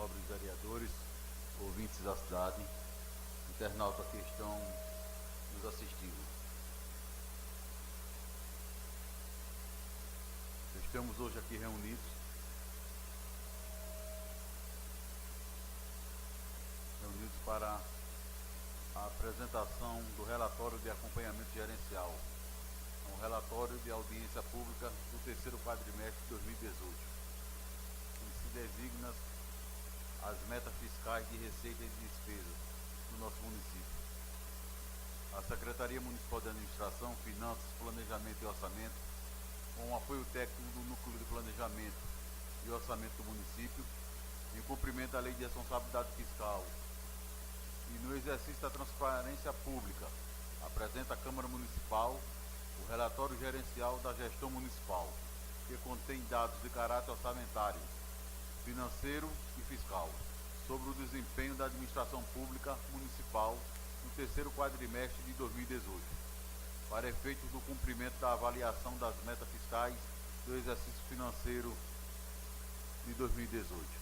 nobres vereadores, ouvintes da cidade, internautas que estão nos assistindo. Estamos hoje aqui reunidos para a apresentação do relatório de acompanhamento gerencial, um relatório de audiência pública do terceiro quadrimestre de 2018, que se designa as metas fiscais de receita e de despesas do nosso município. A Secretaria Municipal de Administração, Finanças, Planejamento e Orçamento, com o apoio técnico do Núcleo de Planejamento e Orçamento do município, em cumprimento da Lei de Responsabilidade Fiscal e no exercício da transparência pública, apresenta à Câmara Municipal o relatório gerencial da gestão municipal, que contém dados de caráter orçamentário, financeiro e fiscal sobre o desempenho da administração pública municipal no terceiro quadrimestre de 2018, para efeitos do cumprimento da avaliação das metas fiscais do exercício financeiro de 2018.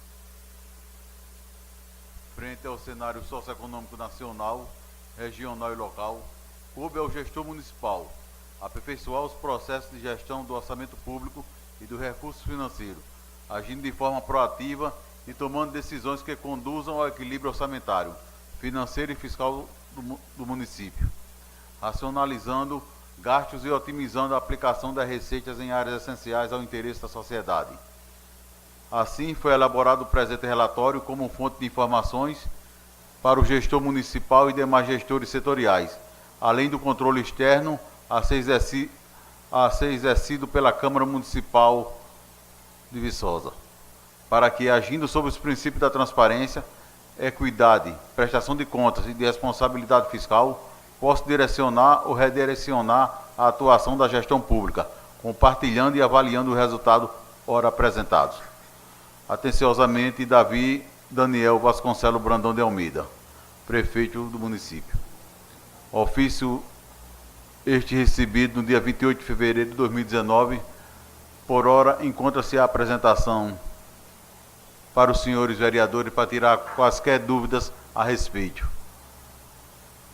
Frente ao cenário socioeconômico nacional, regional e local, coube ao gestor municipal aperfeiçoar os processos de gestão do orçamento público e do recurso financeiro, agindo de forma proativa e tomando decisões que conduzam ao equilíbrio orçamentário, financeiro e fiscal do município, racionalizando gastos e otimizando a aplicação das receitas em áreas essenciais ao interesse da sociedade. Assim, foi elaborado o presente relatório como fonte de informações para o gestor municipal e demais gestores setoriais, além do controle externo a ser exercido pela Câmara Municipal de Viçosa, para que, agindo sob os princípios da transparência, equidade, prestação de contas e de responsabilidade fiscal, possa direcionar ou redirecionar a atuação da gestão pública, compartilhando e avaliando o resultado ora apresentados. Atenciosamente, Davi Daniel Vasconcelos Brandão de Almeida, prefeito do município. Ofício este recebido no dia 28 de fevereiro de 2019. Por ora, encontra-se a apresentação para os senhores vereadores para tirar quaisquer dúvidas a respeito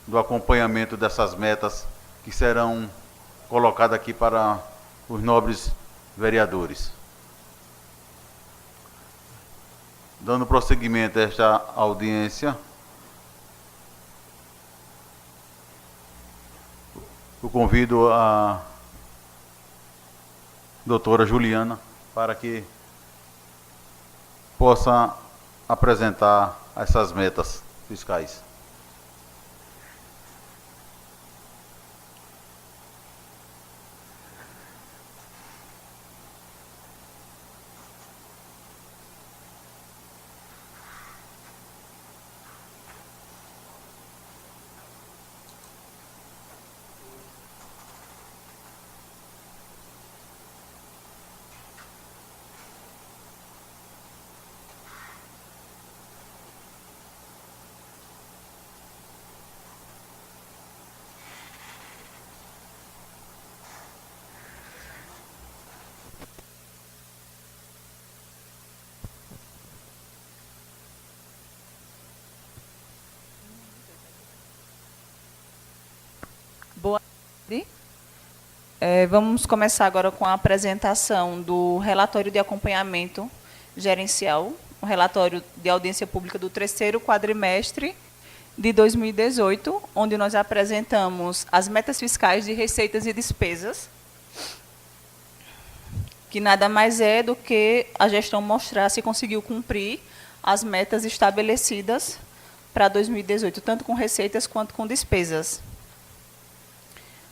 do acompanhamento dessas metas que serão colocadas aqui para os nobres vereadores. Dando prosseguimento a esta audiência, eu convido a doutora Juliana para que possa apresentar essas metas fiscais. Boa tarde. Vamos começar agora com a apresentação do relatório de acompanhamento gerencial, o relatório de audiência pública do terceiro quadrimestre de 2018, onde nós apresentamos as metas fiscais de receitas e despesas, que nada mais é do que a gestão mostrar se conseguiu cumprir as metas estabelecidas para 2018, tanto com receitas quanto com despesas.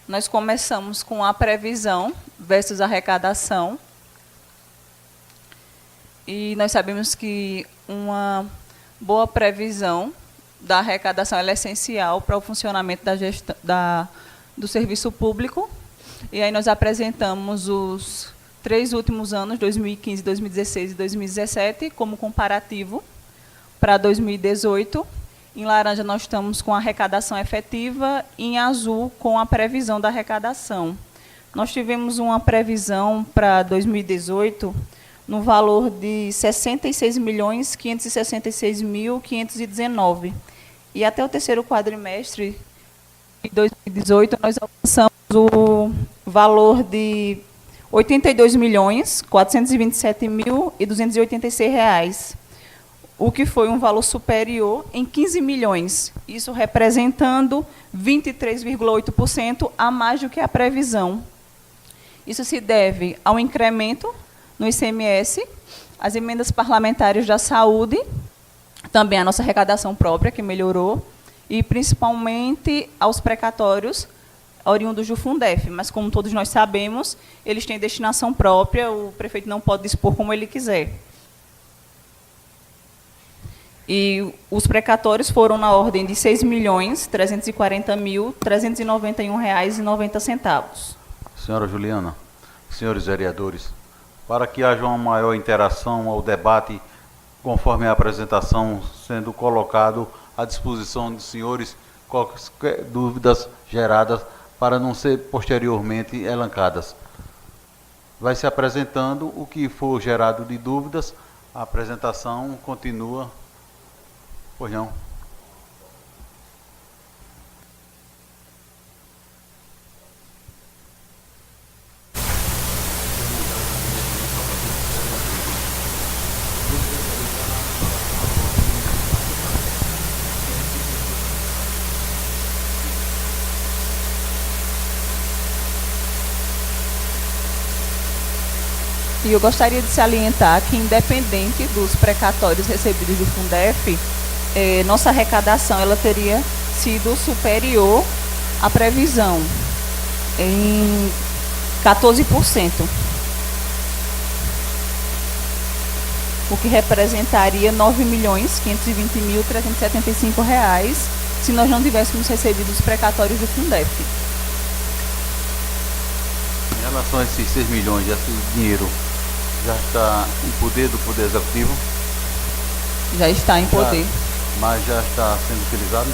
Nós começamos com a previsão versus arrecadação. E nós sabemos que uma boa previsão da arrecadação é essencial para o funcionamento do serviço público. E aí nós apresentamos os 3 últimos anos, 2015, 2016 e 2017, como comparativo para 2018. Em laranja, nós estamos com a arrecadação efetiva, em azul, com a previsão da arrecadação. Nós tivemos uma previsão para 2018 no valor de R$ 66.566.519. E até o terceiro quadrimestre de 2018, nós alcançamos o valor de R$ 82.427.286, o que foi um valor superior em 15 milhões, isso representando 23,8% a mais do que a previsão. Isso se deve ao incremento no ICMS, às emendas parlamentares da saúde, também a nossa arrecadação própria, que melhorou, e principalmente aos precatórios oriundos do Fundef. Mas, como todos nós sabemos, eles têm destinação própria, o prefeito não pode dispor como ele quiser. E os precatórios foram na ordem de R$ 6.340.391,90. Senhora Juliana, senhores vereadores, para que haja uma maior interação ao debate, conforme a apresentação sendo colocado à disposição dos senhores, quaisquer dúvidas geradas para não ser posteriormente elencadas. Vai se apresentando o que for gerado de dúvidas, a apresentação continua. Pois não. E eu gostaria de salientar que, independente dos precatórios recebidos do Fundef, nossa arrecadação ela teria sido superior à previsão, em 14%, o que representaria R$ 9.520.375, se nós não tivéssemos recebido os precatórios do Fundef. Em relação a esses 6 milhões, esse dinheiro já está em poder do Poder Executivo? Já está em poder. Mas já está sendo utilizado?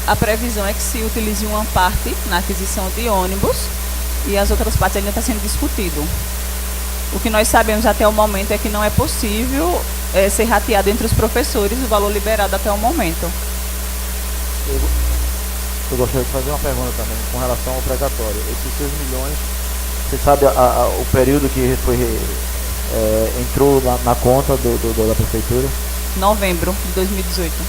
A previsão é que se utilize uma parte na aquisição de ônibus e as outras partes ainda está sendo discutido. O que nós sabemos até o momento é que não é possível ser rateado entre os professores o valor liberado até o momento. Eu gostaria de fazer uma pergunta também com relação ao precatório. Esses 6 milhões, você sabe o período que foi, entrou na conta da prefeitura? Novembro de 2018. Tem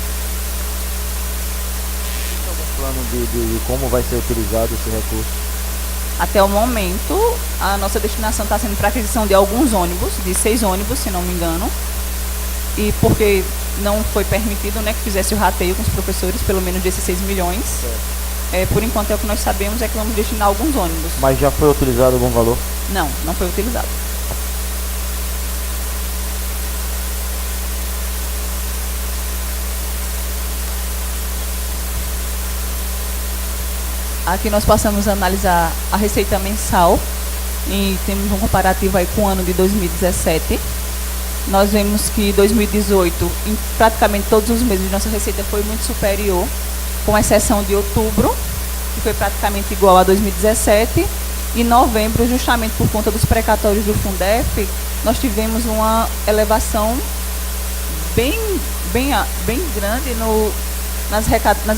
algum plano de como vai ser utilizado esse recurso? Até o momento, a nossa destinação está sendo para aquisição de alguns ônibus, de 6 ônibus, se não me engano. E porque não foi permitido, né, que fizesse o rateio com os professores, pelo menos desses 6 milhões. Por enquanto, é o que nós sabemos é que vamos destinar alguns ônibus. Mas já foi utilizado algum valor? Não, não foi utilizado. Aqui nós passamos a analisar a receita mensal e temos um comparativo aí com o ano de 2017. Nós vemos que em 2018, em praticamente todos os meses, nossa receita foi muito superior, com exceção de outubro, que foi praticamente igual a 2017, e novembro, justamente por conta dos precatórios do Fundef, nós tivemos uma elevação bem grande nas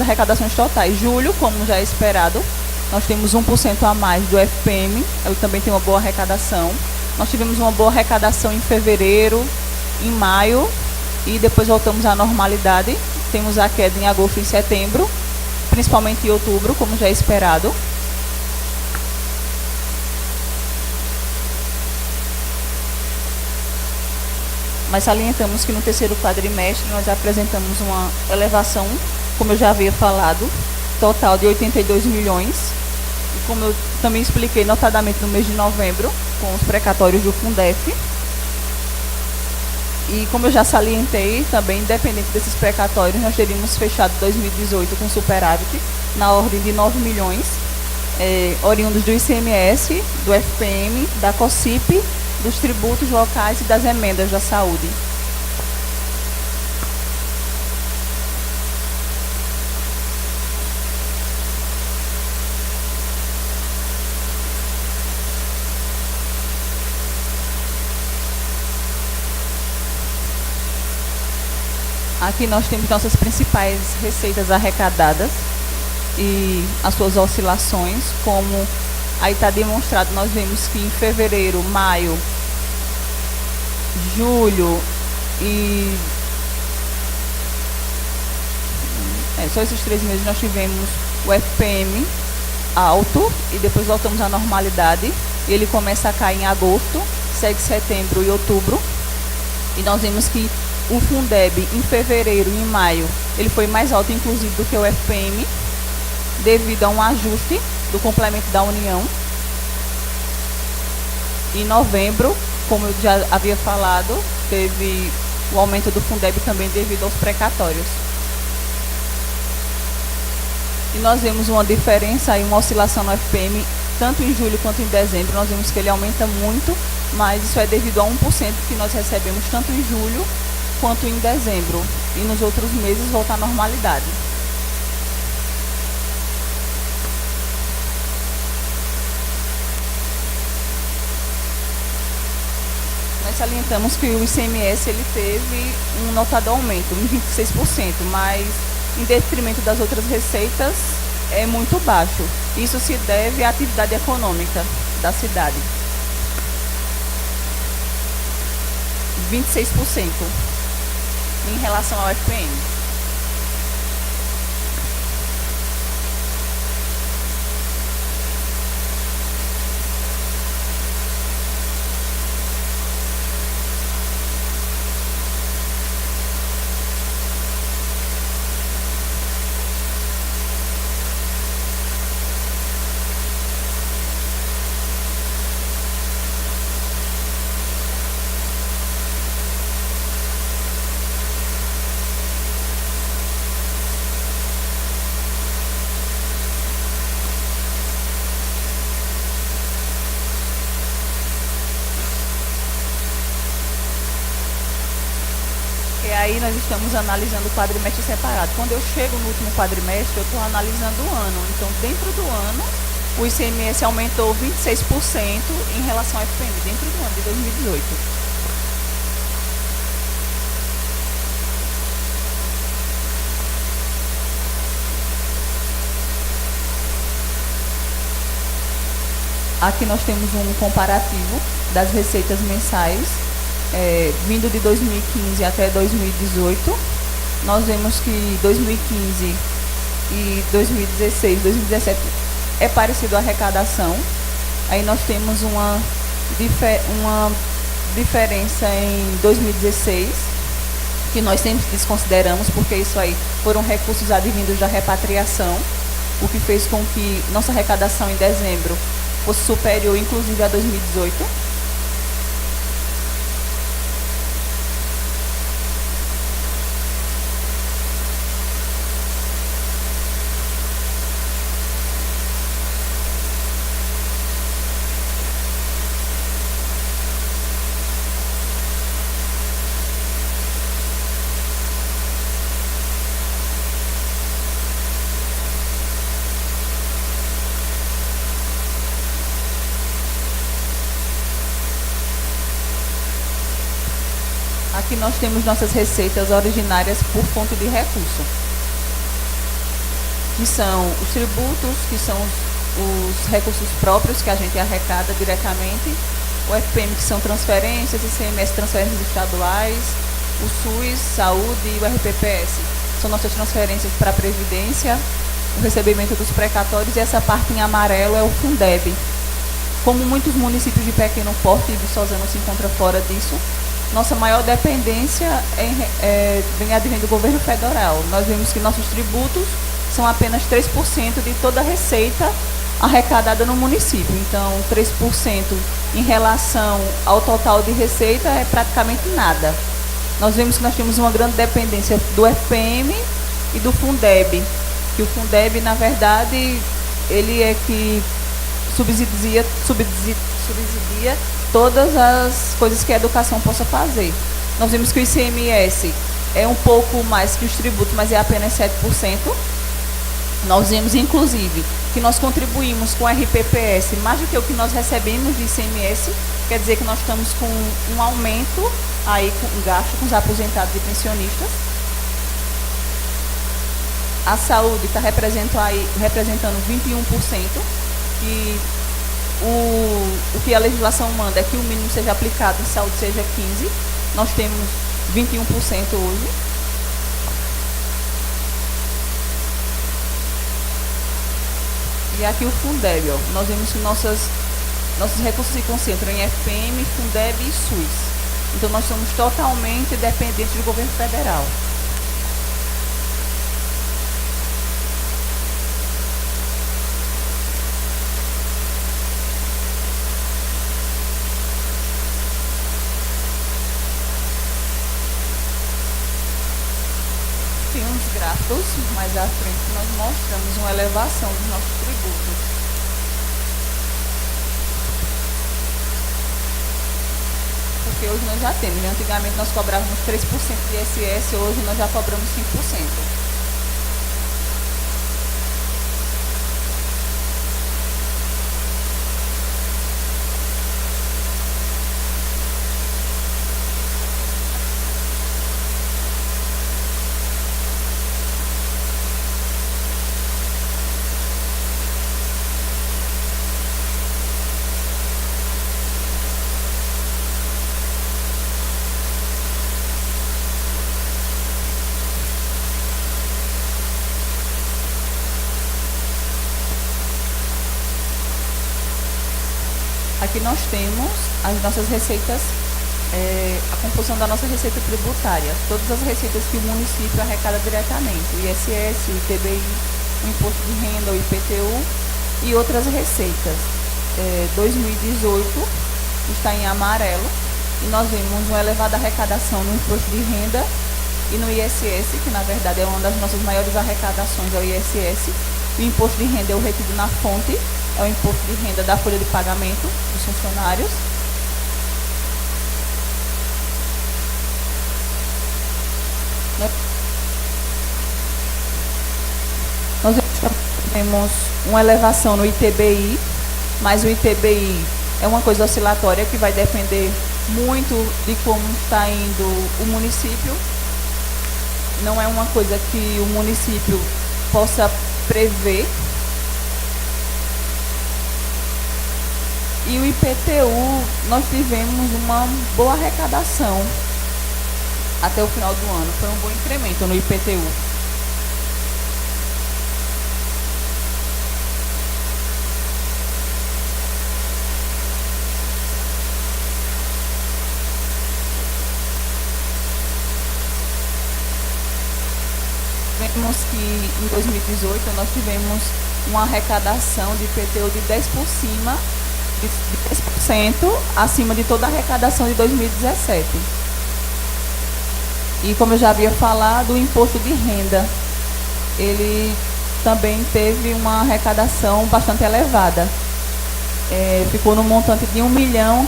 arrecadações totais. Julho, como já é esperado, nós temos 1% a mais do FPM, ela também tem uma boa arrecadação. Nós tivemos uma boa arrecadação em fevereiro, em maio, e depois voltamos à normalidade. Temos a queda em agosto e setembro, principalmente em outubro, como já é esperado. Mas salientamos que no terceiro quadrimestre nós apresentamos uma elevação, como eu já havia falado, total de 82 milhões. E como eu também expliquei notadamente no mês de novembro, com os precatórios do Fundef. E como eu já salientei, também, independente desses precatórios, nós teríamos fechado 2018 com superávit na ordem de 9 milhões, oriundos do ICMS, do FPM, da COSIP, dos tributos locais e das emendas da saúde. Aqui nós temos nossas principais receitas arrecadadas e as suas oscilações, como aí está demonstrado. Nós vemos que em fevereiro, maio, julho e só esses 3 meses nós tivemos o FPM alto e depois voltamos à normalidade. Ele começa a cair em agosto, segue setembro e outubro. E nós vemos que o Fundeb em fevereiro e em maio ele foi mais alto inclusive do que o FPM, devido a um ajuste do complemento da União. Em novembro, como eu já havia falado, teve o aumento do Fundeb também devido aos precatórios. E nós vemos uma diferença e uma oscilação no FPM, tanto em julho quanto em dezembro. Nós vemos que ele aumenta muito, mas isso é devido a 1% que nós recebemos tanto em julho quanto em dezembro. E nos outros meses volta à normalidade. Nós salientamos que o ICMS ele teve um notado aumento, em 26%, mas em detrimento das outras receitas é muito baixo. Isso se deve à atividade econômica da cidade. 26% em relação ao FPM. E aí nós estamos analisando o quadrimestre separado. Quando eu chego no último quadrimestre, eu estou analisando o ano. Então, dentro do ano, o ICMS aumentou 26% em relação ao FPM, dentro do ano de 2018. Aqui nós temos um comparativo das receitas mensais, vindo de 2015 até 2018. Nós vemos que 2015 e 2016, 2017 é parecido a arrecadação. Aí nós temos uma diferença em 2016, que nós sempre desconsideramos, porque isso aí foram recursos advindos da repatriação, o que fez com que nossa arrecadação em dezembro fosse superior, inclusive, a 2018. Aqui nós temos nossas receitas originárias por fonte de recurso, que são os tributos, que são os recursos próprios que a gente arrecada diretamente, o FPM, que são transferências, ICMS, transferências estaduais, o SUS, saúde e o RPPS. São nossas transferências para a Previdência, o recebimento dos precatórios, e essa parte em amarelo é o Fundeb. Como muitos municípios de pequeno porte, e Viçosa não se encontra fora disso, nossa maior dependência vem advindo do governo federal. Nós vemos que nossos tributos são apenas 3% de toda a receita arrecadada no município. Então, 3% em relação ao total de receita é praticamente nada. Nós vemos que nós temos uma grande dependência do FPM e do Fundeb, que o Fundeb, na verdade, ele é que subsidia todas as coisas que a educação possa fazer. Nós vimos que o ICMS é um pouco mais que os tributos, mas é apenas 7%. Nós vimos, inclusive, que nós contribuímos com o RPPS mais do que o que nós recebemos de ICMS, quer dizer que nós estamos com um aumento aí com gasto com os aposentados e pensionistas. A saúde está representando 21%, e o que a legislação manda é que o mínimo seja aplicado em saúde seja 15%. Nós temos 21% hoje. E aqui o Fundeb, ó, nós vemos que nossos recursos se concentram em FPM, Fundeb e SUS. Então nós somos totalmente dependentes do governo federal. Tem uns gráficos mais à frente que nós mostramos uma elevação dos nossos tributos. Porque hoje nós já temos, antigamente nós cobrávamos 3% de ISS, hoje nós já cobramos 5%. Aqui nós temos as nossas receitas, a composição da nossa receita tributária, todas as receitas que o município arrecada diretamente, o ISS, o ITBI, o Imposto de Renda, o IPTU e outras receitas. 2018 está em amarelo e nós vemos uma elevada arrecadação no Imposto de Renda e no ISS, que na verdade é uma das nossas maiores arrecadações, é o ISS. O Imposto de Renda é o retido na fonte, é o imposto de renda da folha de pagamento dos funcionários. Nós temos uma elevação no ITBI, mas o ITBI é uma coisa oscilatória que vai depender muito de como está indo o município. Não é uma coisa que o município possa prever. E o IPTU, nós tivemos uma boa arrecadação até o final do ano. Foi um bom incremento no IPTU. Vemos que em 2018 nós tivemos uma arrecadação de IPTU de 10% acima de toda a arrecadação de 2017. E como eu já havia falado, o imposto de renda, ele também teve uma arrecadação bastante elevada. Ficou no montante de R$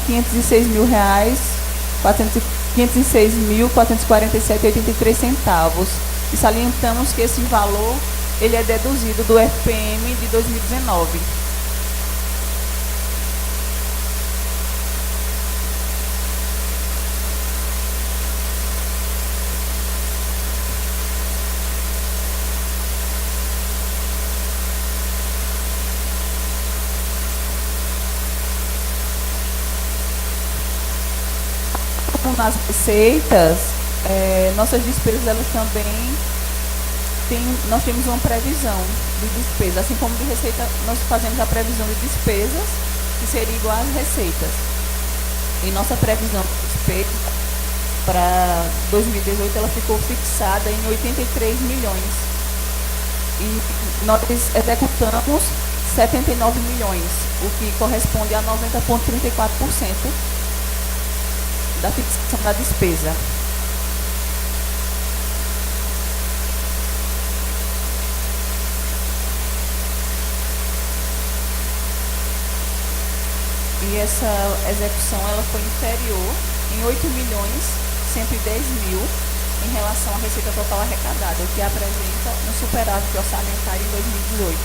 1.506.447,83. E salientamos que esse valor ele é deduzido do FPM de 2019. Nas receitas, nossas despesas, elas também nós temos uma previsão de despesa, assim como de receita, nós fazemos a previsão de despesas, que seria igual às receitas. E nossa previsão de despesa para 2018, ela ficou fixada em 83 milhões. E nós executamos 79 milhões, o que corresponde a 90,34% da fixação da despesa. E essa execução ela foi inferior em 8.110.000 em relação à receita total arrecadada, o que apresenta um superávit orçamentário em 2018.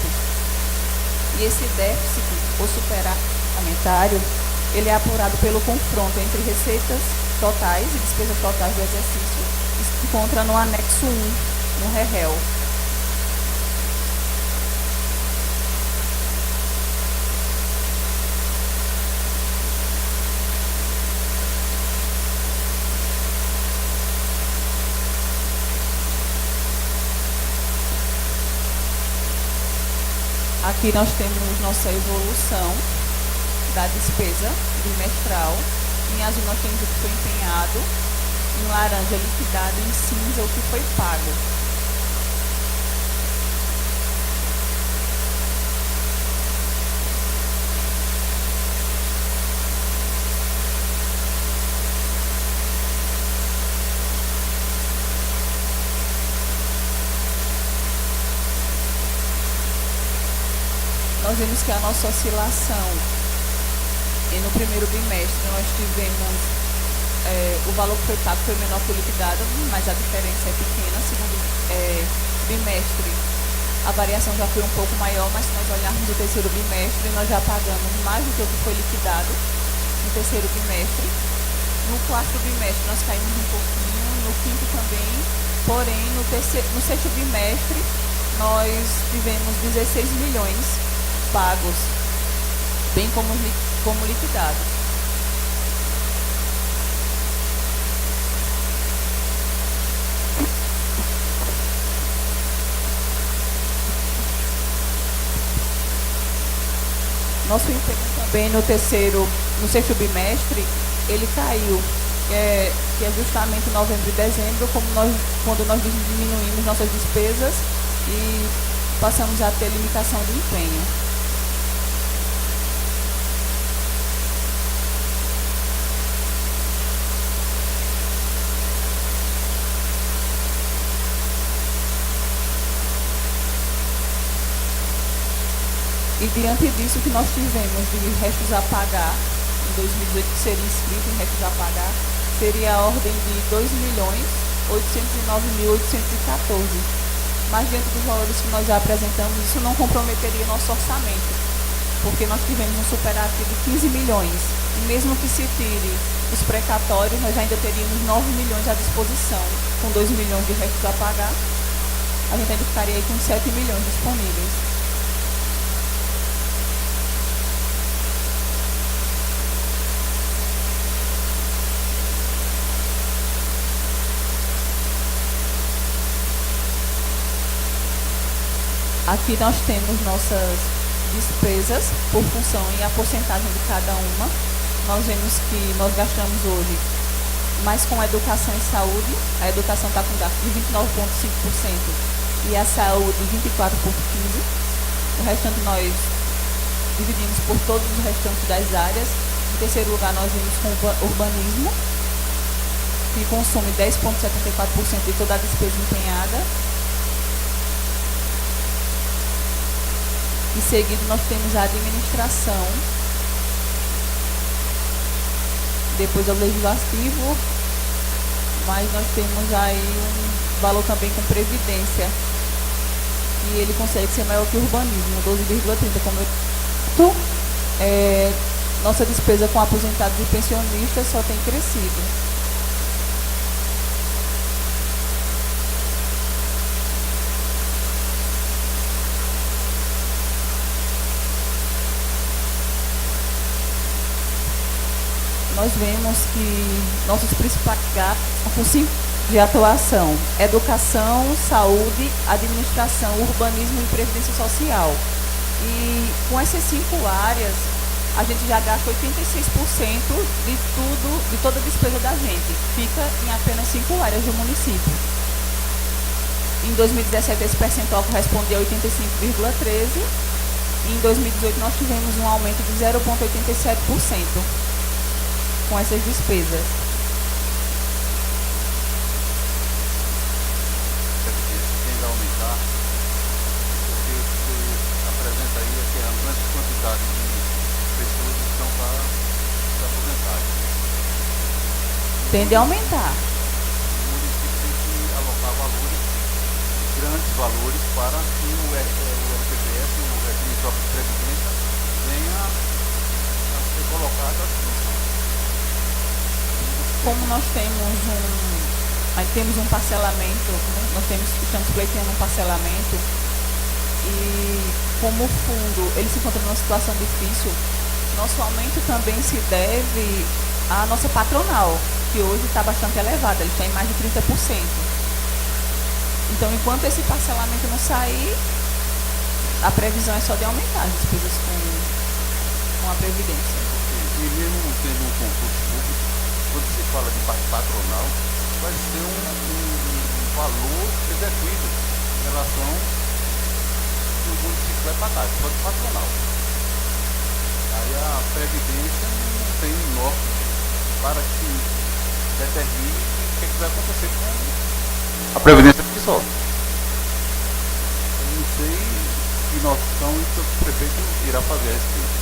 E esse déficit, ou superávit orçamentário, ele é apurado pelo confronto entre receitas totais e despesas totais do exercício e se encontra no anexo 1, no REREL. Aqui nós temos nossa evolução da despesa bimestral. Em azul nós temos o que foi empenhado, em laranja liquidado, em cinza o que foi pago. Nós vemos que a nossa oscilação, e no primeiro bimestre nós tivemos o valor que foi pago foi menor que o liquidado, mas a diferença é pequena. Segundo bimestre, a variação já foi um pouco maior, mas se nós olharmos o terceiro bimestre, nós já pagamos mais do que o que foi liquidado no terceiro bimestre. No quarto bimestre nós caímos um pouquinho, no quinto também, porém no sexto bimestre nós tivemos 16 milhões pagos, bem como liquidados. Nosso empenho também no sexto bimestre, ele caiu, que é justamente novembro e dezembro, quando nós diminuímos nossas despesas e passamos a ter limitação de empenho. E diante disso que nós tivemos de restos a pagar, em 2018 que seria inscrito em restos a pagar, seria a ordem de 2.809.814. Mas diante dos valores que nós já apresentamos, isso não comprometeria nosso orçamento, porque nós tivemos um superávit de 15 milhões. E mesmo que se tire os precatórios, nós ainda teríamos 9 milhões à disposição. Com 2 milhões de restos a pagar, a gente ainda ficaria aí com 7 milhões disponíveis. Aqui nós temos nossas despesas por função e a porcentagem de cada uma. Nós vemos que nós gastamos hoje mais com a educação e saúde. A educação está com gasto de 29,5% e a saúde 24,15%. O restante nós dividimos por todos os restantes das áreas. Em terceiro lugar nós vimos com o urbanismo, que consome 10,74% de toda a despesa empenhada. Em seguida, nós temos a administração, depois é o legislativo, mas nós temos aí um valor também com previdência, e ele consegue ser maior que o urbanismo, 12,30%. Como eu nossa despesa com aposentados e pensionistas só tem crescido. Nós vemos que nossos principais gastos de atuação: educação, saúde, administração, urbanismo e previdência social. E com essas 5 áreas, a gente já gasta 86% de toda a despesa da gente. Fica em apenas 5 áreas do município. Em 2017, esse percentual correspondia a 85,13%. E em 2018, nós tivemos um aumento de 0,87%. Com essas despesas. Tende a aumentar, porque você apresenta aí que a grande quantidade de pessoas que estão para se aposentar. Tende a aumentar. O município tem que alocar valores, grandes valores, para que o LPPS, o regime próprio de previdência, venha a ser colocado à disposição. Como nós temos um parcelamento, né? Estamos pleiteando um parcelamento, e como o fundo ele se encontra numa situação difícil, nosso aumento também se deve à nossa patronal, que hoje está bastante elevada, ele está em mais de 30%. Então, enquanto esse parcelamento não sair, a previsão é só de aumentar as despesas com a Previdência. E mesmo não tendo um concurso público, quando se fala de parte patronal, vai ser um valor execuído em relação que o município vai pagar, só de patronal. Aí a Previdência não tem norte para que determine o que vai acontecer com a Previdência que só. Eu não sei que noção isso o prefeito irá fazer a respeito.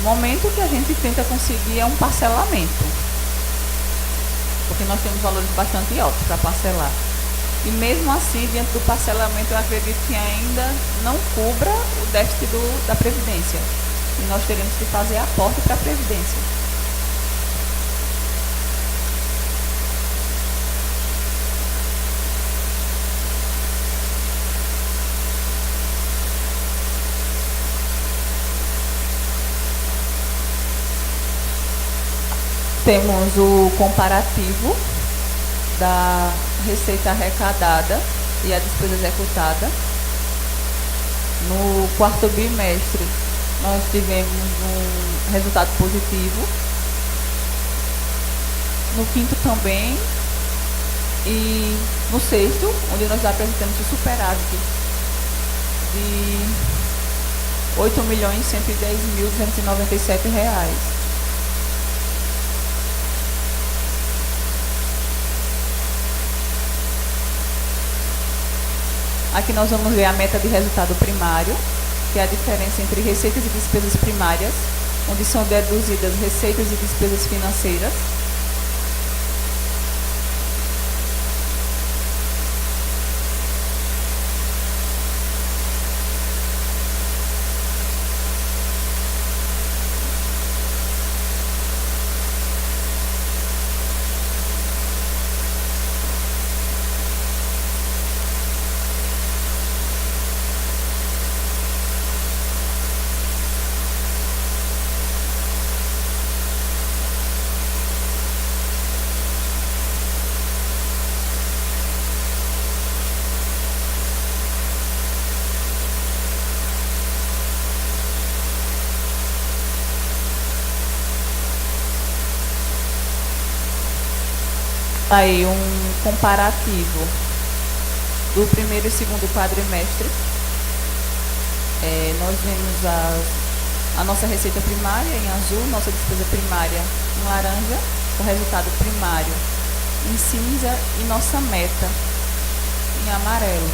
O momento que a gente tenta conseguir é um parcelamento, porque nós temos valores bastante altos para parcelar. E mesmo assim, diante do parcelamento, eu acredito que ainda não cubra o déficit da Previdência. E nós teremos que fazer aporte para a Previdência. Temos o comparativo da receita arrecadada e a despesa executada. No quarto bimestre, nós tivemos um resultado positivo. No quinto também. E no sexto, onde nós apresentamos o superávit de R$ 8.110.297. Aqui nós vamos ver a meta de resultado primário, que é a diferença entre receitas e despesas primárias, onde são deduzidas receitas e despesas financeiras. Aí um comparativo do primeiro e segundo quadrimestre. Nós vemos a nossa receita primária em azul, nossa despesa primária em laranja, o resultado primário em cinza e nossa meta em amarelo.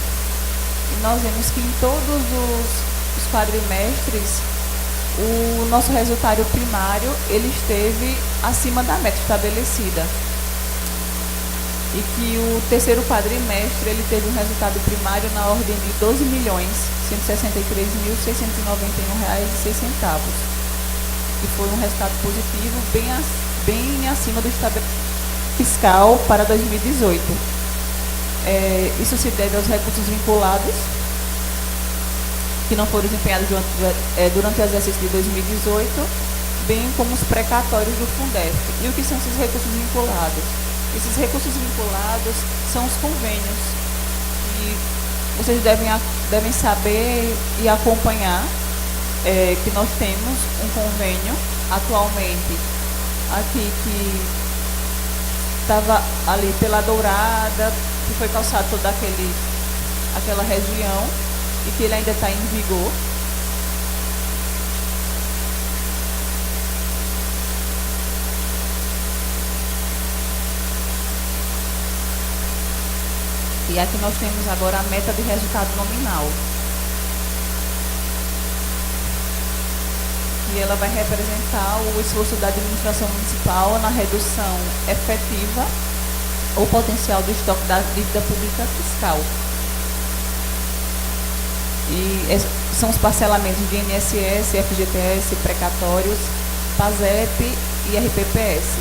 E nós vemos que em todos os quadrimestres o nosso resultado primário ele esteve acima da meta estabelecida. E que o terceiro quadrimestre ele teve um resultado primário na ordem de R$ 12.163.691,06, que foi um resultado positivo bem acima do estabelecimento fiscal para 2018. Isso se deve aos recursos vinculados, que não foram desempenhados durante o exercício de 2018, bem como os precatórios do Fundef. E o que são esses recursos vinculados? Esses recursos vinculados são os convênios. E vocês devem saber e acompanhar que nós temos um convênio atualmente aqui que estava ali pela Dourada, que foi calçado toda aquela região e que ele ainda está em vigor. E aqui nós temos agora a meta de resultado nominal. E ela vai representar o esforço da administração municipal na redução efetiva ou potencial do estoque da dívida pública fiscal. E são os parcelamentos de INSS, FGTS, precatórios, PASEP e RPPS,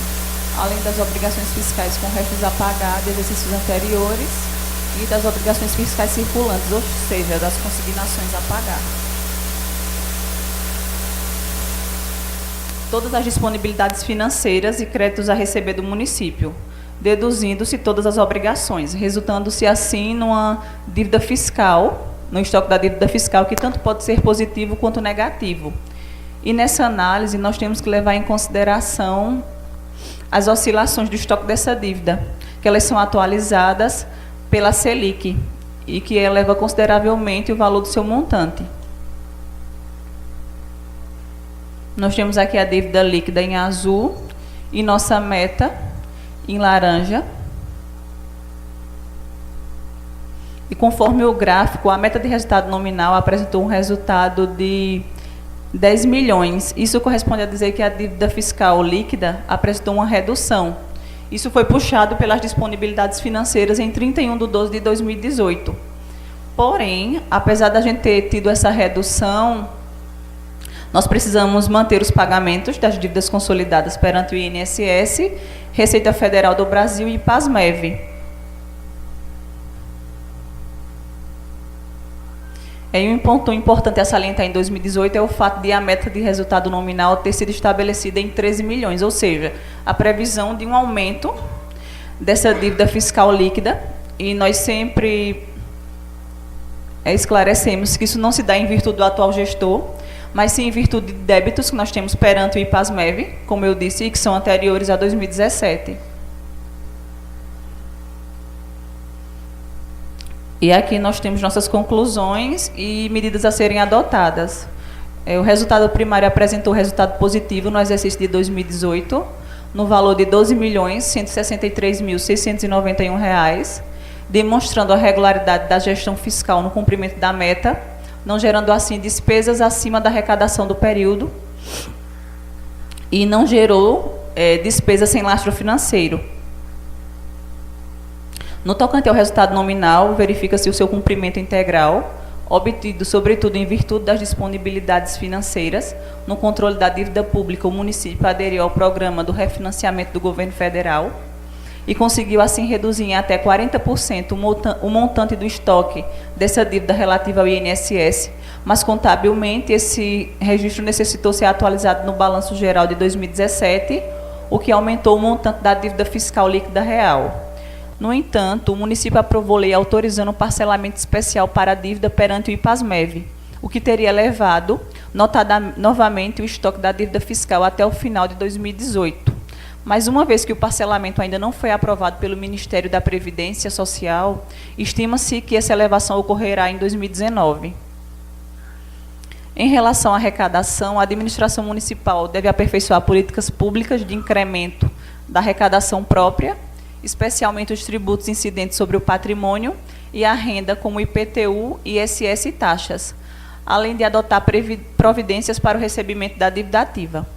além das obrigações fiscais com restos a pagar de exercícios anteriores e das obrigações fiscais circulantes, ou seja, das consignações a pagar. Todas as disponibilidades financeiras e créditos a receber do município, deduzindo-se todas as obrigações, resultando-se assim numa dívida fiscal no estoque da dívida fiscal, que tanto pode ser positivo quanto negativo. E nessa análise, nós temos que levar em consideração as oscilações do estoque dessa dívida, que elas são atualizadas pela Selic, e que eleva consideravelmente o valor do seu montante. Nós temos aqui a dívida líquida em azul e nossa meta em laranja. E conforme o gráfico, a meta de resultado nominal apresentou um resultado de 10 milhões. Isso corresponde a dizer que a dívida fiscal líquida apresentou uma redução. Isso foi puxado pelas disponibilidades financeiras em 31 de 12 de 2018. Porém, apesar da gente ter tido essa redução, nós precisamos manter os pagamentos das dívidas consolidadas perante o INSS, Receita Federal do Brasil e PASMEV. E um ponto importante a salientar em 2018 é o fato de a meta de resultado nominal ter sido estabelecida em 13 milhões, ou seja, a previsão de um aumento dessa dívida fiscal líquida, e nós sempre esclarecemos que isso não se dá em virtude do atual gestor, mas sim em virtude de débitos que nós temos perante o IPASMEV, como eu disse, e que são anteriores a 2017. E aqui nós temos nossas conclusões e medidas a serem adotadas. O resultado primário apresentou resultado positivo no exercício de 2018, no valor de R$ 12.163.691, demonstrando a regularidade da gestão fiscal no cumprimento da meta, não gerando assim despesas acima da arrecadação do período e não gerou despesa sem lastro financeiro. No tocante ao resultado nominal, verifica-se o seu cumprimento integral, obtido, sobretudo, em virtude das disponibilidades financeiras. No controle da dívida pública, o município aderiu ao programa do refinanciamento do governo federal e conseguiu, assim, reduzir em até 40% o montante do estoque dessa dívida relativa ao INSS, mas, contabilmente, esse registro necessitou ser atualizado no balanço geral de 2017, o que aumentou o montante da dívida fiscal líquida real. No entanto, o município aprovou lei autorizando um parcelamento especial para a dívida perante o IPASMEV, o que teria elevado novamente o estoque da dívida fiscal até o final de 2018. Mas, uma vez que o parcelamento ainda não foi aprovado pelo Ministério da Previdência Social, estima-se que essa elevação ocorrerá em 2019. Em relação à arrecadação, a administração municipal deve aperfeiçoar políticas públicas de incremento da arrecadação própria, especialmente os tributos incidentes sobre o patrimônio e a renda, como IPTU, ISS e taxas, além de adotar providências para o recebimento da dívida ativa.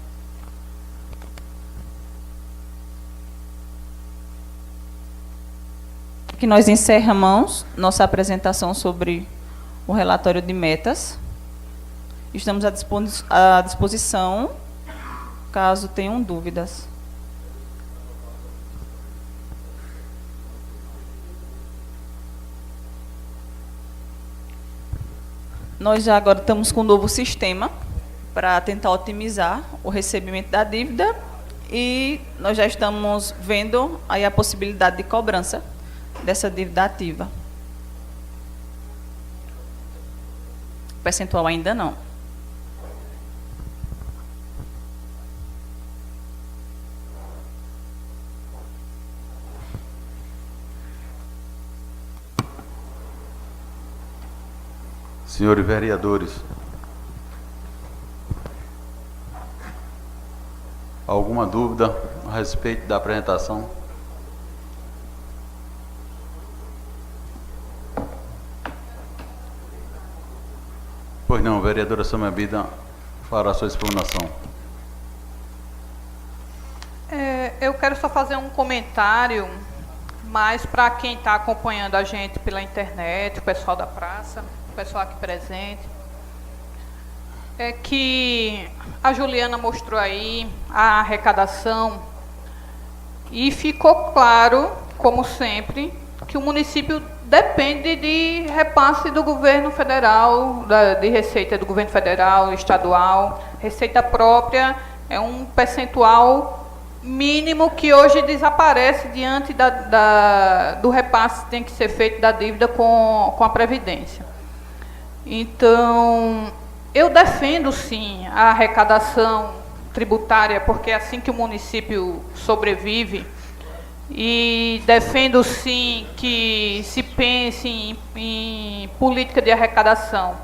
Aqui nós encerramos nossa apresentação sobre o relatório de metas. Estamos à disposição, caso tenham dúvidas. Nós já agora estamos com um novo sistema para tentar otimizar o recebimento da dívida e nós já estamos vendo aí a possibilidade de cobrança dessa dívida ativa. O percentual ainda não. Senhores vereadores, alguma dúvida a respeito da apresentação? Pois não, vereadora Samambida fará a sua explanação. Eu quero só fazer um comentário, mais para quem está acompanhando a gente pela internet, o pessoal da praça, o pessoal aqui presente, é que a Juliana mostrou aí a arrecadação e ficou claro, como sempre, que o município depende de repasse do governo federal, de receita do governo federal, estadual. Receita própria é um percentual mínimo que hoje desaparece diante do repasse que tem que ser feito da dívida com a Previdência. Então, eu defendo sim a arrecadação tributária, porque é assim que o município sobrevive, e defendo sim que se pense em política de arrecadação.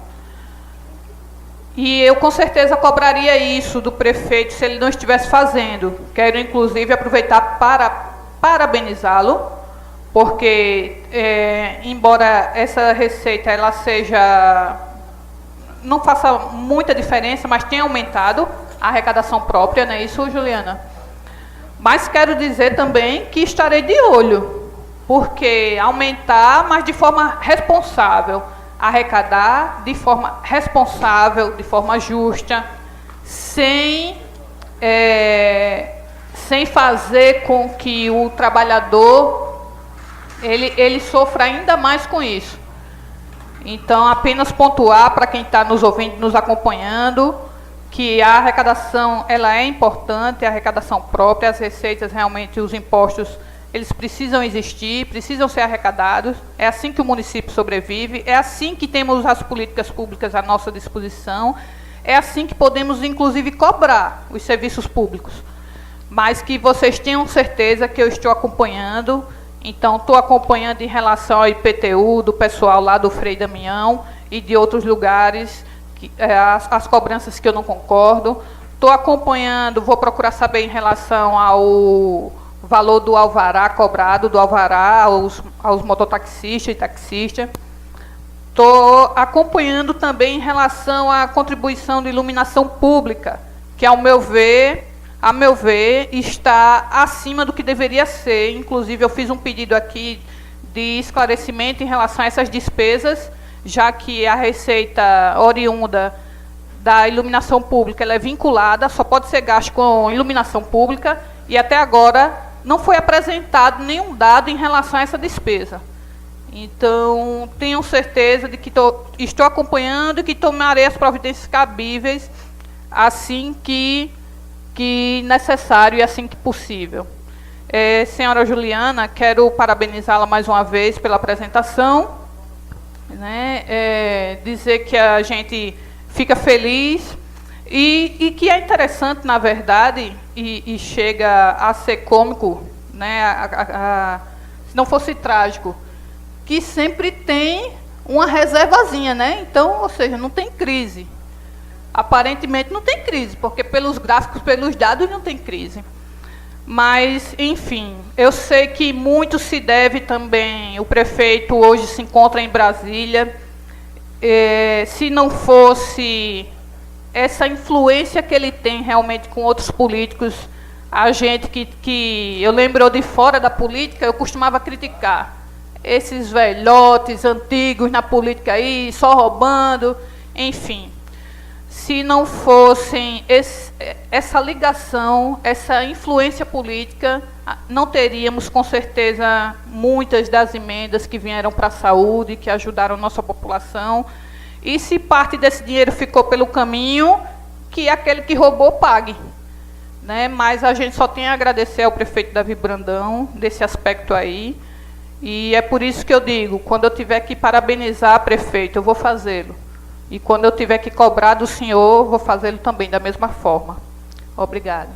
E eu com certeza cobraria isso do prefeito se ele não estivesse fazendo. Quero inclusive aproveitar para parabenizá-lo, porque embora essa receita ela não faça muita diferença, mas tem aumentado a arrecadação própria, não é isso, Juliana? Mas quero dizer também que estarei de olho, porque aumentar, mas de forma responsável, arrecadar de forma responsável, de forma justa, sem fazer com que o trabalhador ele sofra ainda mais com isso. Então, apenas pontuar para quem está nos ouvindo, nos acompanhando, que a arrecadação ela é importante, a arrecadação própria, as receitas, realmente, os impostos, eles precisam existir, precisam ser arrecadados. É assim que o município sobrevive, é assim que temos as políticas públicas à nossa disposição, é assim que podemos, inclusive, cobrar os serviços públicos. Mas que vocês tenham certeza que eu estou acompanhando. Então, estou acompanhando em relação ao IPTU, do pessoal lá do Frei Damião e de outros lugares, as cobranças que eu não concordo. Estou acompanhando, vou procurar saber em relação ao valor do alvará cobrado, do alvará aos mototaxistas e taxistas. Estou acompanhando também em relação à contribuição de iluminação pública, que, a meu ver, está acima do que deveria ser. Inclusive, eu fiz um pedido aqui de esclarecimento em relação a essas despesas, já que a receita oriunda da iluminação pública ela é vinculada, só pode ser gasto com iluminação pública, e até agora não foi apresentado nenhum dado em relação a essa despesa. Então, tenho certeza de que estou acompanhando e que tomarei as providências cabíveis assim que necessário e assim que possível. Senhora Juliana, quero parabenizá-la mais uma vez pela apresentação, né? Dizer que a gente fica feliz e que é interessante, na verdade, e chega a ser cômico, né? Se não fosse trágico, que sempre tem uma reservazinha, né? Então, ou seja, não tem crise. Aparentemente não tem crise, porque pelos gráficos, pelos dados, não tem crise. Mas, enfim, eu sei que muito se deve também, o prefeito hoje se encontra em Brasília. Se não fosse essa influência que ele tem realmente com outros políticos, a gente que eu lembro de fora da política, eu costumava criticar esses velhotes antigos na política aí, só roubando, enfim. Se não fossem essa ligação, essa influência política, não teríamos, com certeza, muitas das emendas que vieram para a saúde, que ajudaram a nossa população. E se parte desse dinheiro ficou pelo caminho, que aquele que roubou pague, né? Mas a gente só tem a agradecer ao prefeito Davi Brandão desse aspecto aí. E é por isso que eu digo, quando eu tiver que parabenizar o prefeito, eu vou fazê-lo. E quando eu tiver que cobrar do senhor, vou fazê-lo também da mesma forma. Obrigada.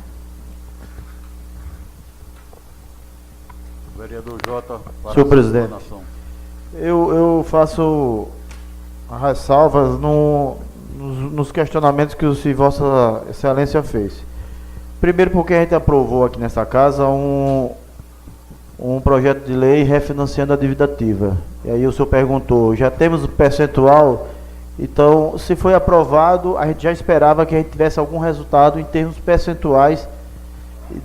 Vereador Jota, para Senhor a presidente, explanação. eu faço ressalvas nos questionamentos que Vossa Excelência fez. Primeiro, porque a gente aprovou aqui nessa casa um projeto de lei refinanciando a dívida ativa. E aí o senhor perguntou, já temos o percentual? Então, se foi aprovado, a gente já esperava que a gente tivesse algum resultado em termos percentuais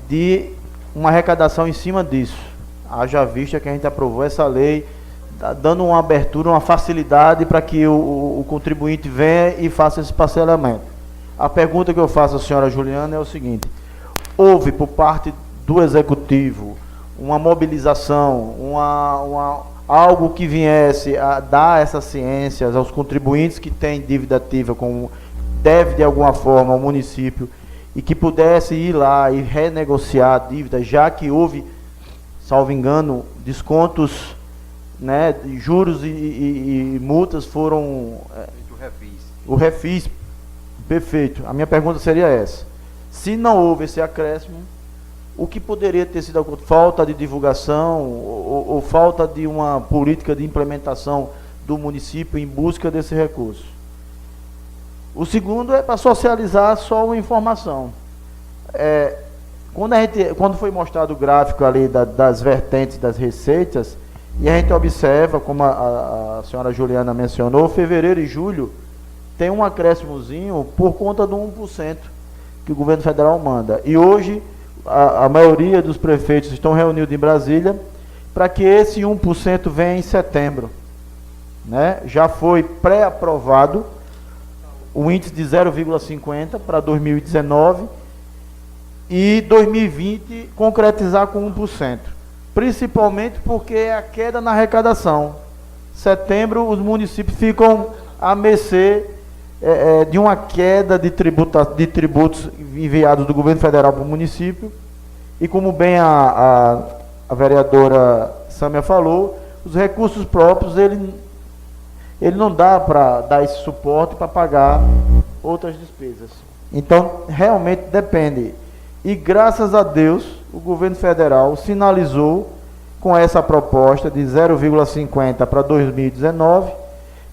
de uma arrecadação em cima disso. Haja vista que a gente aprovou essa lei, dando uma abertura, uma facilidade para que o contribuinte venha e faça esse parcelamento. A pergunta que eu faço à senhora Juliana é o seguinte: houve por parte do Executivo uma mobilização, algo que viesse a dar essas ciências aos contribuintes que têm dívida ativa, como deve de alguma forma ao município, e que pudesse ir lá e renegociar a dívida, já que houve, salvo engano, descontos, né, de juros e multas foram refis. O refis, perfeito. A minha pergunta seria essa. Se não houve esse acréscimo, o que poderia ter sido falta de divulgação ou falta de uma política de implementação do município em busca desse recurso? O segundo é para socializar só uma informação. Quando foi mostrado o gráfico ali das vertentes das receitas, e a gente observa, como a senhora Juliana mencionou, fevereiro e julho tem um acréscimozinho por conta do 1% que o governo federal manda. E hoje a maioria dos prefeitos estão reunidos em Brasília para que esse 1% venha em setembro. Né? Já foi pré-aprovado o índice de 0,50 para 2019 e 2020 concretizar com 1%. Principalmente porque é a queda na arrecadação. Setembro, os municípios ficam à mercê de uma queda de tributos enviados do governo federal para o município. E como bem a vereadora Sâmia falou, os recursos próprios, ele não dá para dar esse suporte para pagar outras despesas. Então, realmente depende. E graças a Deus, o governo federal sinalizou com essa proposta de 0,50 para 2019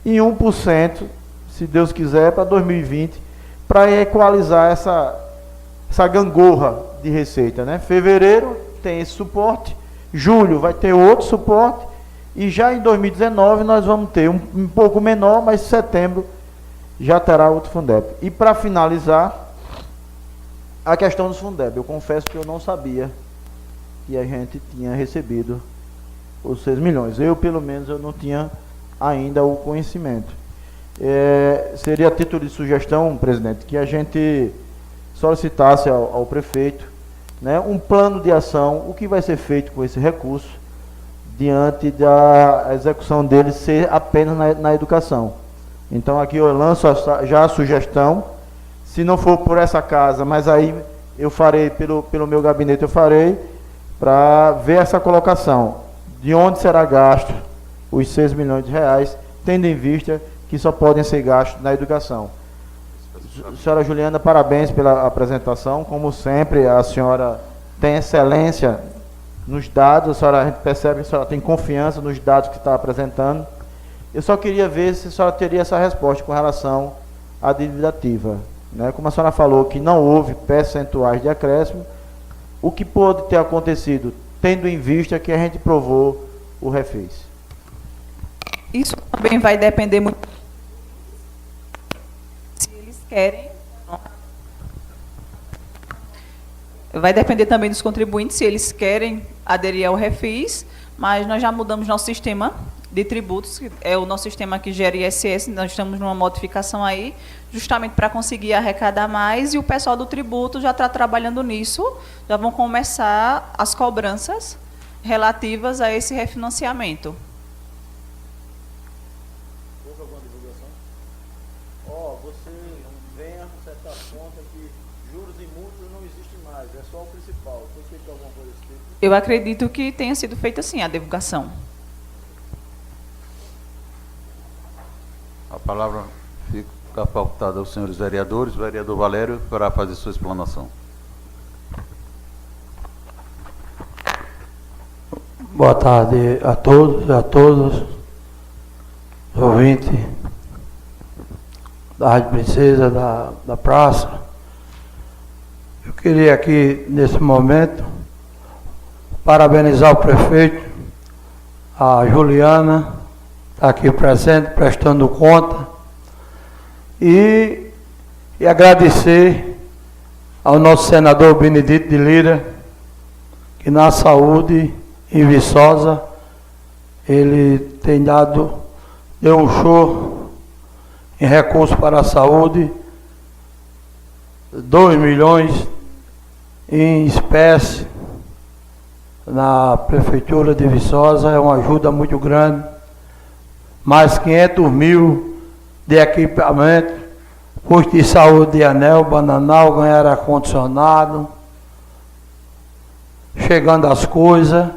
e 1%, se Deus quiser, para 2020, para equalizar essa gangorra de receita. Né? Fevereiro tem esse suporte, julho vai ter outro suporte, e já em 2019 nós vamos ter um pouco menor, mas em setembro já terá outro Fundeb. E para finalizar, a questão dos Fundeb. Eu confesso que eu não sabia que a gente tinha recebido os 6 milhões. Eu, pelo menos, eu não tinha ainda o conhecimento. Seria a título de sugestão, presidente, que a gente solicitasse ao prefeito, né, um plano de ação, o que vai ser feito com esse recurso, diante da execução dele ser apenas na educação. Então, aqui eu lanço já a sugestão, se não for por essa casa, mas aí eu farei, pelo meu gabinete eu farei, para ver essa colocação, de onde será gasto os 6 milhões de reais, tendo em vista que só podem ser gastos na educação. Senhora Juliana, parabéns pela apresentação, como sempre, a senhora tem excelência nos dados, a gente percebe que a senhora tem confiança nos dados que está apresentando. Eu só queria ver se a senhora teria essa resposta com relação à dívida ativa. Né? Como a senhora falou que não houve percentuais de acréscimo, o que pode ter acontecido, tendo em vista que a gente provou o refis? Isso também vai depender muito se eles querem. Vai depender também dos contribuintes, se eles querem aderir ao refis, mas nós já mudamos nosso sistema de tributos, que é o nosso sistema que gera ISS, nós estamos numa modificação aí, justamente para conseguir arrecadar mais, e o pessoal do tributo já está trabalhando nisso, já vão começar as cobranças relativas a esse refinanciamento. Houve alguma divulgação? Você venha acertar a conta que juros e multas não existem mais, é só o principal. Foi feito alguma coisa desse tipo? Eu acredito que tenha sido feita assim a divulgação. A palavra fica facultada aos senhores vereadores. Vereador Valério, para fazer sua explanação. Boa tarde a todos e a todas, ouvintes da Rádio Princesa, da praça. Eu queria aqui, nesse momento, parabenizar o prefeito, a Juliana, está aqui presente, prestando conta, e agradecer ao nosso senador Benedito de Lira, que na saúde em Viçosa, ele tem deu um show em recursos para a saúde, 2 milhões em espécie na prefeitura de Viçosa, é uma ajuda muito grande, mais 500 mil de equipamento, posto de saúde de Anel, Bananal, ganhar ar-condicionado, chegando as coisas.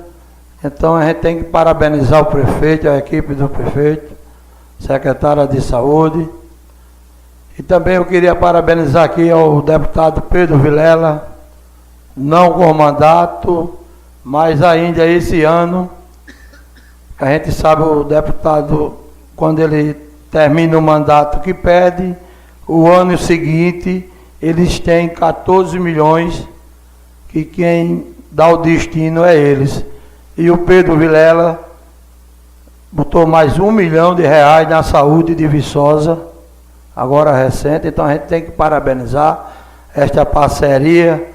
Então a gente tem que parabenizar o prefeito, a equipe do prefeito, secretária de saúde, E também eu queria parabenizar aqui ao deputado Pedro Vilela, não com mandato, mas ainda esse ano, a gente sabe o deputado, quando ele termina o mandato que pede, o ano seguinte eles têm 14 milhões, que quem dá o destino é eles. E o Pedro Vilela botou mais R$1 milhão na saúde de Viçosa, agora recente, então a gente tem que parabenizar esta parceria,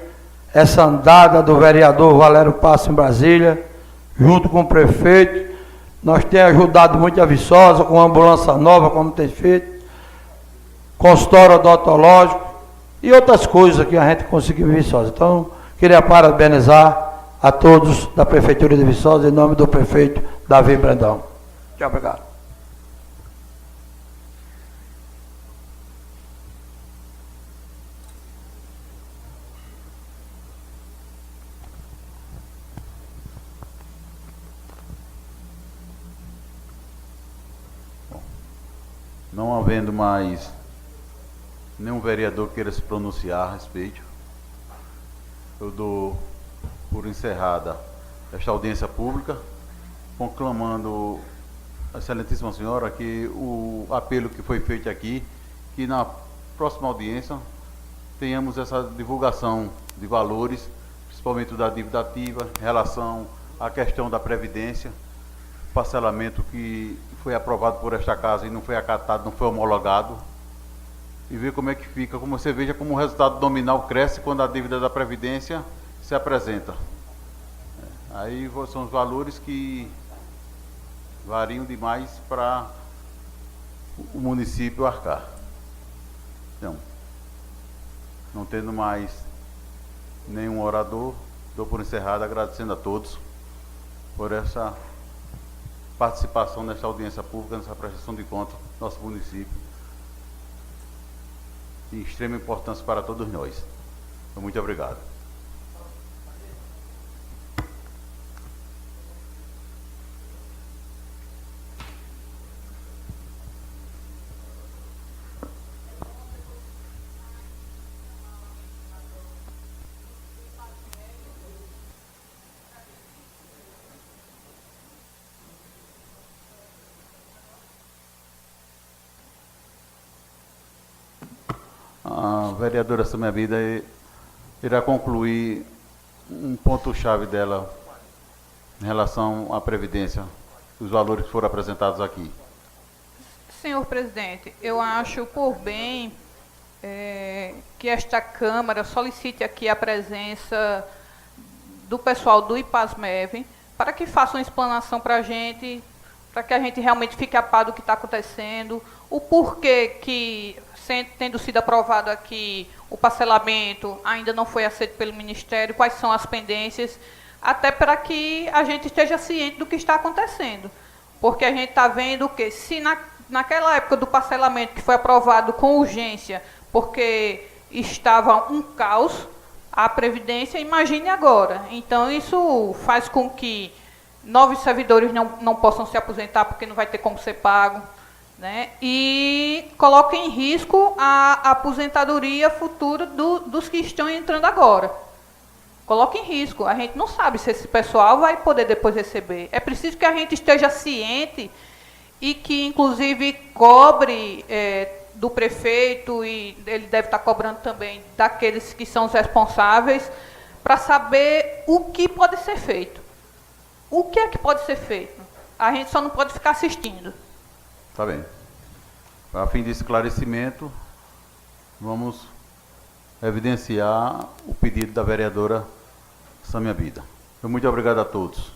essa andada do vereador Valério Passo em Brasília, junto com o prefeito. Nós temos ajudado muito a Viçosa, com ambulância nova, como tem feito, consultório odontológico e outras coisas que a gente conseguiu em Viçosa. Então, queria parabenizar a todos da Prefeitura de Viçosa, em nome do prefeito Davi Brandão. Muito obrigado. Não havendo mais nenhum vereador que queira se pronunciar a respeito, eu dou por encerrada esta audiência pública, conclamando a excelentíssima senhora que o apelo que foi feito aqui, que na próxima audiência tenhamos essa divulgação de valores, principalmente da dívida ativa, em relação à questão da Previdência, parcelamento que foi aprovado por esta casa e não foi acatado, não foi homologado, e ver como é que fica, como você veja como o resultado nominal cresce quando a dívida da Previdência se apresenta. Aí são os valores que variam demais para o município arcar. Então, não tendo mais nenhum orador, dou por encerrado, agradecendo a todos por essa participação nesta audiência pública, nessa prestação de contas do nosso município, de extrema importância para todos nós. Então, muito obrigado. A vereadora Samia Vida irá concluir um ponto-chave dela em relação à Previdência, os valores que foram apresentados aqui. Senhor presidente, eu acho por bem que esta Câmara solicite aqui a presença do pessoal do IPASMEV para que faça uma explanação para a gente, para que a gente realmente fique a par do que está acontecendo, o porquê que, tendo sido aprovado aqui, o parcelamento ainda não foi aceito pelo Ministério, quais são as pendências, até para que a gente esteja ciente do que está acontecendo. Porque a gente está vendo que se naquela época do parcelamento que foi aprovado com urgência, porque estava um caos, a Previdência, imagine agora. Então, isso faz com que novos servidores não possam se aposentar porque não vai ter como ser pago, né? E coloca em risco a aposentadoria futura dos que estão entrando agora. Coloca em risco. A gente não sabe se esse pessoal vai poder depois receber. É preciso que a gente esteja ciente e que, inclusive, cobre do prefeito, e ele deve estar cobrando também daqueles que são os responsáveis, para saber o que pode ser feito. O que é que pode ser feito? A gente só não pode ficar assistindo. Tá bem. A fim de esclarecimento, vamos evidenciar o pedido da vereadora Samia Vida. Muito obrigado a todos.